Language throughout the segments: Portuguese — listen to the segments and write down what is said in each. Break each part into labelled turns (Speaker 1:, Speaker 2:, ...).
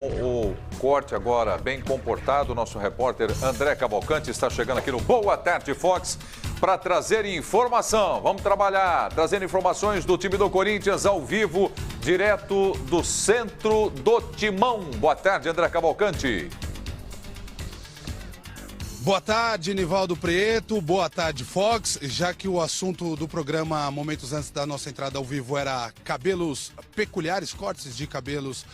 Speaker 1: O corte agora bem comportado, nosso repórter André Cavalcante está chegando aqui no Boa Tarde Fox para trazer informação. Vamos trabalhar, trazendo informações do time do Corinthians ao vivo, direto do centro do Timão. Boa tarde, André Cavalcante.
Speaker 2: Boa tarde, Nivaldo Prieto. Boa tarde, Fox. Já que o assunto do programa momentos antes da nossa entrada ao vivo era cabelos peculiares, cortes de cabelos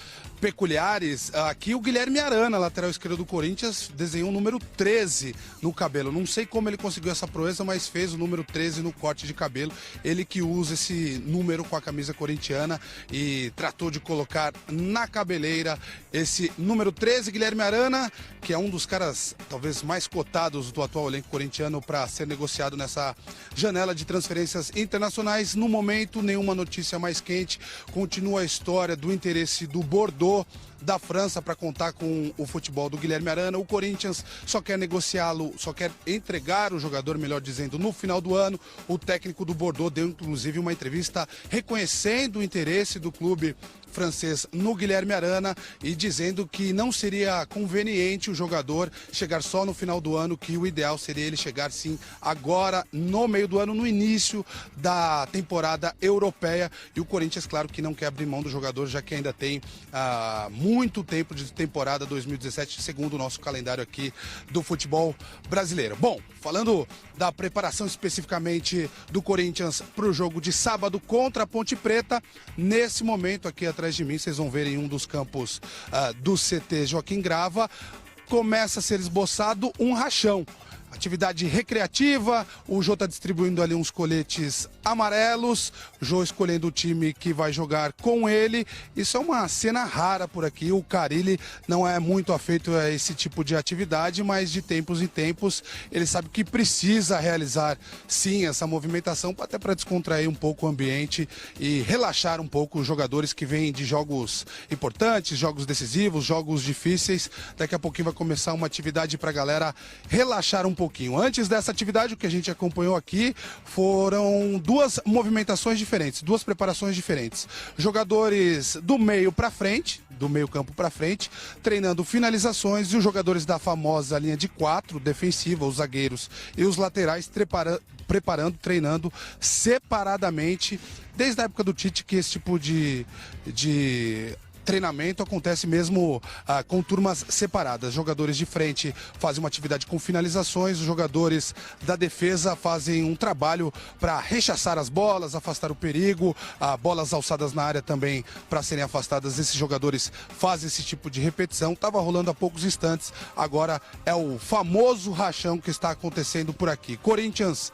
Speaker 2: peculiares, aqui o Guilherme Arana, lateral esquerdo do Corinthians, desenhou o número 13 no cabelo. Não sei como ele conseguiu essa proeza, mas fez o número 13 no corte de cabelo. Ele que usa esse número com a camisa corintiana e tratou de colocar na cabeleira esse número 13, Guilherme Arana, que é um dos caras talvez mais cotados do atual elenco corintiano para ser negociado nessa janela de transferências internacionais. No momento, nenhuma notícia mais quente. Continua a história do interesse do Bordeaux da França para contar com o futebol do Guilherme Arana. O Corinthians só quer negociá-lo, só quer entregar o jogador, melhor dizendo, no final do ano. O técnico do Bordeaux deu inclusive uma entrevista reconhecendo o interesse do clube francês no Guilherme Arana e dizendo que não seria conveniente o jogador chegar só no final do ano, que o ideal seria ele chegar sim agora no meio do ano, no início da temporada europeia. E o Corinthians, claro que não quer abrir mão do jogador, já que ainda tem muito tempo de temporada 2017, segundo o nosso calendário aqui do futebol brasileiro. Bom, falando da preparação especificamente do Corinthians para o jogo de sábado contra a Ponte Preta, nesse momento aqui atrás de mim, vocês vão ver em um dos campos do CT Joaquim Grava, começa a ser esboçado um rachão. Atividade recreativa, o Jô está distribuindo ali uns coletes amarelos, o Jô escolhendo o time que vai jogar com ele. Isso é uma cena rara por aqui, o Carille não é muito afeito a esse tipo de atividade, mas de tempos em tempos ele sabe que precisa realizar sim essa movimentação, até para descontrair um pouco o ambiente e relaxar um pouco os jogadores que vêm de jogos importantes, jogos decisivos, jogos difíceis. Daqui a pouquinho vai começar uma atividade para a galera relaxar um pouquinho. Antes dessa atividade, o que a gente acompanhou aqui foram duas movimentações diferentes, duas preparações diferentes. Jogadores do meio para frente, do meio campo para frente, treinando finalizações, e os jogadores da famosa linha de 4, defensiva, os zagueiros e os laterais preparando, treinando separadamente, desde a época do Tite, que esse tipo de treinamento acontece mesmo com turmas separadas. Jogadores de frente fazem uma atividade com finalizações, os jogadores da defesa fazem um trabalho para rechaçar as bolas, afastar o perigo, bolas alçadas na área também para serem afastadas. Esses jogadores fazem esse tipo de repetição. Estava rolando há poucos instantes, agora é o famoso rachão que está acontecendo por aqui. Corinthians,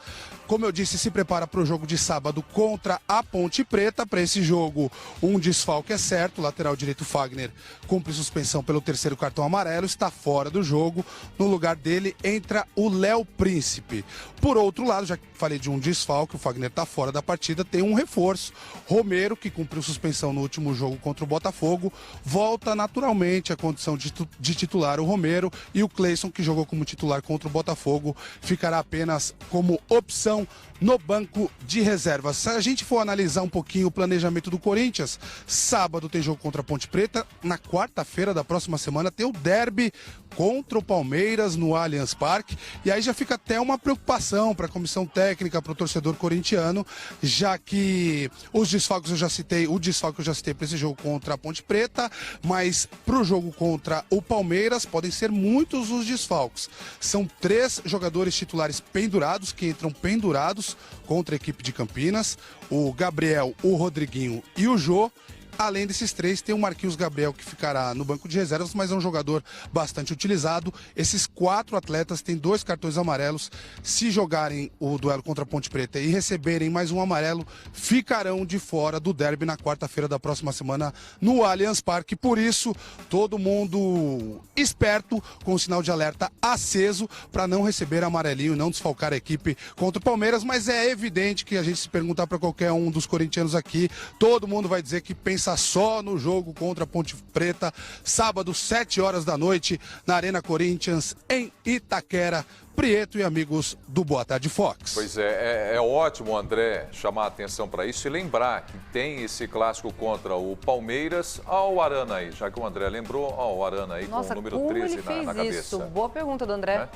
Speaker 2: como eu disse, se prepara para o jogo de sábado contra a Ponte Preta. Para esse jogo, um desfalque é certo. O lateral direito Fagner cumpre suspensão pelo terceiro cartão amarelo, está fora do jogo. No lugar dele entra o Léo Príncipe. Por outro lado, já que falei de um desfalque, o Fagner está fora da partida, tem um reforço. Romero, que cumpriu suspensão no último jogo contra o Botafogo, volta naturalmente à condição de titular. O Romero e o Cleison, que jogou como titular contra o Botafogo, ficará apenas como opção no banco de reservas. Se a gente for analisar um pouquinho o planejamento do Corinthians, sábado tem jogo contra a Ponte Preta, na quarta-feira da próxima semana tem o derby contra o Palmeiras no Allianz Parque, e aí já fica até uma preocupação para a comissão técnica, para o torcedor corintiano, já que os desfalques eu já citei, o desfalque eu já citei para esse jogo contra a Ponte Preta, mas para o jogo contra o Palmeiras podem ser muitos os desfalques. São 3 jogadores titulares pendurados, que entram pendurados contra a equipe de Campinas: o Gabriel, o Rodriguinho e o Jô. Além desses 3, tem o Marquinhos Gabriel, que ficará no banco de reservas, mas é um jogador bastante utilizado. Esses 4 atletas têm 2 cartões amarelos. Se jogarem o duelo contra a Ponte Preta e receberem mais um amarelo, ficarão de fora do derby na quarta-feira da próxima semana no Allianz Parque. Por isso, todo mundo esperto, com o sinal de alerta aceso, para não receber amarelinho, não desfalcar a equipe contra o Palmeiras. Mas é evidente que a gente, se perguntar para qualquer um dos corintianos aqui, todo mundo vai dizer que pensa pensa só no jogo contra a Ponte Preta, sábado, 7 horas da noite, na Arena Corinthians, em Itaquera. Prieto e amigos do Boa Tarde Fox.
Speaker 1: Pois é ótimo, André, chamar a atenção para isso e lembrar que tem esse clássico contra o Palmeiras. Olha o Arana aí, já que o André lembrou, olha o Arana aí.
Speaker 3: Nossa,
Speaker 1: com o número 13
Speaker 3: ele fez
Speaker 1: na cabeça.
Speaker 3: isso? Boa pergunta do André.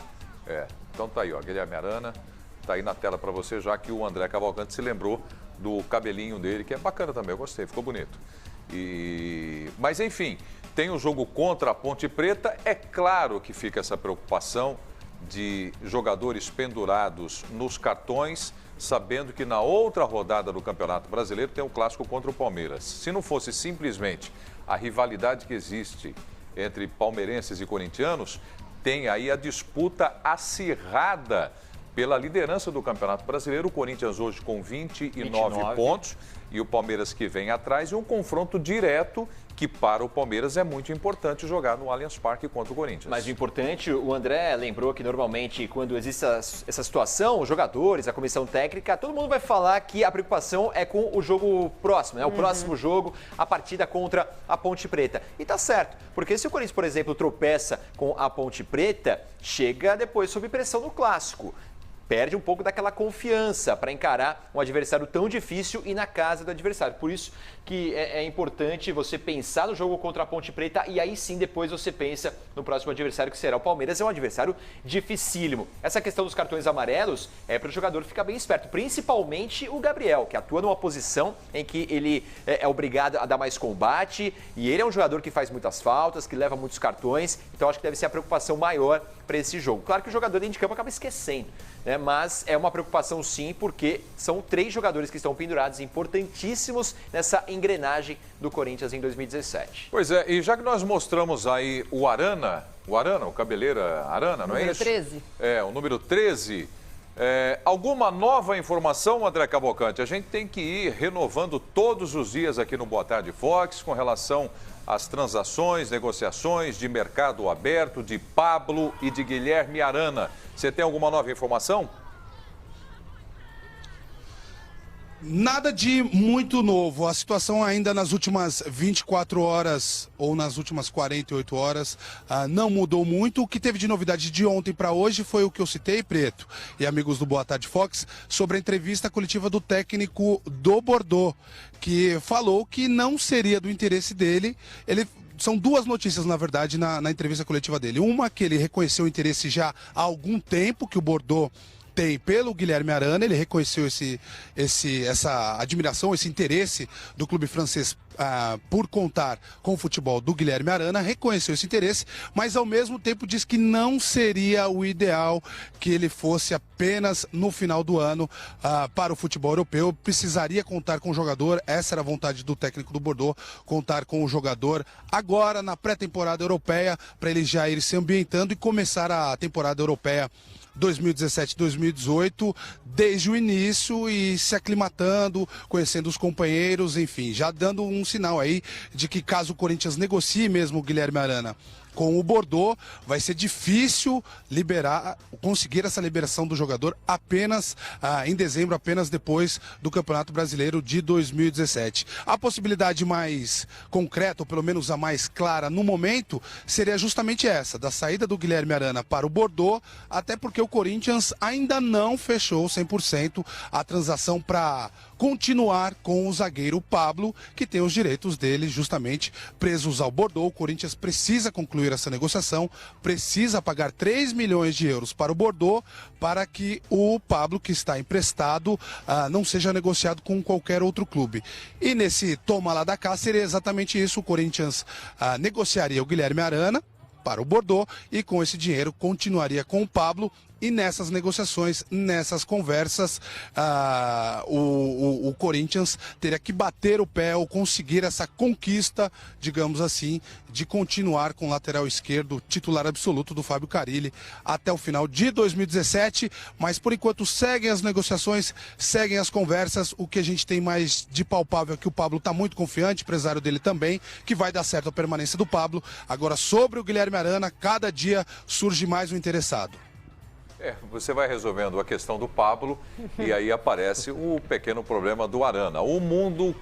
Speaker 1: Então tá aí, ó, Guilherme Arana, tá aí na tela para você, já que o André Cavalcante se lembrou do cabelinho dele, que é bacana também, eu gostei, ficou bonito. Mas enfim, tem o jogo contra a Ponte Preta, é claro que fica essa preocupação de jogadores pendurados nos cartões, sabendo que na outra rodada do Campeonato Brasileiro tem um clássico contra o Palmeiras. Se não fosse simplesmente a rivalidade que existe entre palmeirenses e corintianos, tem aí a disputa acirrada pela liderança do Campeonato Brasileiro. O Corinthians hoje com 29 pontos e o Palmeiras que vem atrás, e um confronto direto que para o Palmeiras é muito importante jogar no Allianz Parque contra o Corinthians.
Speaker 4: Mas o importante, o André lembrou que normalmente quando existe essa situação, os jogadores, a comissão técnica, todo mundo vai falar que a preocupação é com o jogo próximo, né? O próximo jogo, a partida contra a Ponte Preta. E tá certo, porque se o Corinthians, por exemplo, tropeça com a Ponte Preta, chega depois sob pressão no clássico. Perde um pouco daquela confiança para encarar um adversário tão difícil e na casa do adversário. Por isso que é importante você pensar no jogo contra a Ponte Preta e aí sim depois você pensa no próximo adversário, que será o Palmeiras. É um adversário dificílimo. Essa questão dos cartões amarelos é para o jogador ficar bem esperto, principalmente o Gabriel, que atua numa posição em que ele é obrigado a dar mais combate, e ele é um jogador que faz muitas faltas, que leva muitos cartões, então acho que deve ser a preocupação maior para esse jogo. Claro que o jogador dentro de campo acaba esquecendo, né? Mas é uma preocupação sim, porque são 3 jogadores que estão pendurados, importantíssimos nessa engrenagem do Corinthians em 2017.
Speaker 1: Pois é, e já que nós mostramos aí o Arana, o Cabeleira Arana, não é isso?
Speaker 3: Número 13.
Speaker 1: O número 13. Alguma nova informação, André Cavalcante? A gente tem que ir renovando todos os dias aqui no Boa Tarde Fox com relação às transações, negociações de mercado aberto de Pablo e de Guilherme Arana. Você tem alguma nova informação?
Speaker 2: Nada de muito novo. A situação ainda nas últimas 24 horas ou nas últimas 48 horas não mudou muito. O que teve de novidade de ontem para hoje foi o que eu citei, Preto e amigos do Boa Tarde Fox, sobre a entrevista coletiva do técnico do Bordeaux, que falou que não seria do interesse dele. São 2 notícias, na verdade, na entrevista coletiva dele. Uma, que ele reconheceu o interesse já há algum tempo que o Bordeaux tem pelo Guilherme Arana. Ele reconheceu essa admiração, esse interesse do clube francês por contar com o futebol do Guilherme Arana, reconheceu esse interesse, mas ao mesmo tempo diz que não seria o ideal que ele fosse apenas no final do ano para o futebol europeu. Precisaria contar com o jogador, essa era a vontade do técnico do Bordeaux, contar com o jogador agora na pré-temporada europeia, para ele já ir se ambientando e começar a temporada europeia 2017-2018 desde o início e se aclimatando, conhecendo os companheiros, enfim, já dando um sinal aí de que caso o Corinthians negocie mesmo o Guilherme Arana com o Bordeaux, vai ser difícil conseguir essa liberação do jogador apenas em dezembro, apenas depois do Campeonato Brasileiro de 2017. A possibilidade mais concreta, ou pelo menos a mais clara no momento, seria justamente essa, da saída do Guilherme Arana para o Bordeaux, até porque o Corinthians ainda não fechou 100% a transação para continuar com o zagueiro Pablo, que tem os direitos dele justamente presos ao Bordeaux. O Corinthians precisa concluir essa negociação, precisa pagar 3 milhões de euros para o Bordeaux para que o Pablo, que está emprestado, não seja negociado com qualquer outro clube. E nesse toma lá da cá seria exatamente isso. O Corinthians negociaria o Guilherme Arana para o Bordeaux e com esse dinheiro continuaria com o Pablo. E nessas negociações, nessas conversas, o Corinthians teria que bater o pé ou conseguir essa conquista, digamos assim, de continuar com o lateral esquerdo titular absoluto do Fábio Carille até o final de 2017. Mas por enquanto seguem as negociações, seguem as conversas. O que a gente tem mais de palpável é que o Pablo está muito confiante, empresário dele também, que vai dar certo a permanência do Pablo. Agora, sobre o Guilherme Arana, cada dia surge mais um interessado.
Speaker 1: Você vai resolvendo a questão do Pablo e aí aparece o pequeno problema do Arana. O mundo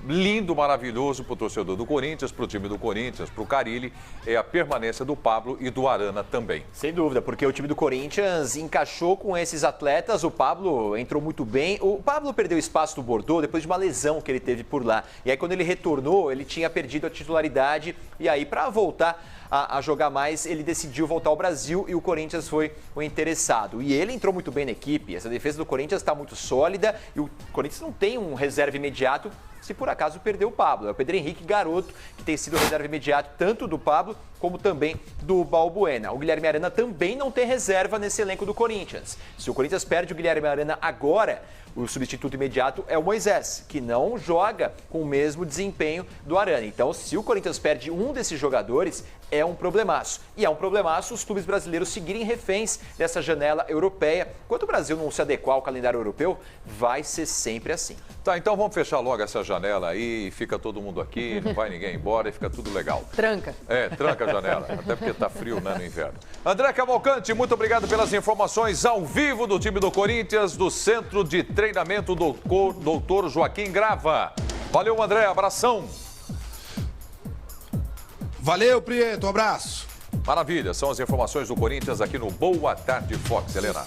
Speaker 1: lindo, maravilhoso para o torcedor do Corinthians, para o time do Corinthians, para o Carille, é a permanência do Pablo e do Arana também.
Speaker 4: Sem dúvida, porque o time do Corinthians encaixou com esses atletas, o Pablo entrou muito bem. O Pablo perdeu espaço do Bordeaux depois de uma lesão que ele teve por lá. E aí quando ele retornou, ele tinha perdido a titularidade e aí para voltar a jogar mais, ele decidiu voltar ao Brasil e o Corinthians foi o interessado. E ele entrou muito bem na equipe, essa defesa do Corinthians está muito sólida e o Corinthians não tem um reserva imediato se por acaso perdeu o Pablo. É o Pedro Henrique Garoto, que tem sido reserva imediato tanto do Pablo como também do Balbuena. O Guilherme Arana também não tem reserva nesse elenco do Corinthians. Se o Corinthians perde o Guilherme Arana agora, o substituto imediato é o Moisés, que não joga com o mesmo desempenho do Arana. Então, se o Corinthians perde um desses jogadores, é um problemaço. E é um problemaço os clubes brasileiros seguirem reféns dessa janela europeia. Enquanto o Brasil não se adequar ao calendário europeu, vai ser sempre assim.
Speaker 1: Tá, então vamos fechar logo essa janela aí, fica todo mundo aqui, não vai ninguém embora e fica tudo legal.
Speaker 3: Tranca.
Speaker 1: Tranca a janela, até porque tá frio, né, no inverno. André Cavalcante, muito obrigado pelas informações ao vivo do time do Corinthians, do Centro de Treinamento do Doutor Joaquim Grava. Valeu, André, abração.
Speaker 2: Valeu, Prieto, um abraço.
Speaker 1: Maravilha, são as informações do Corinthians aqui no Boa Tarde Fox, Helena.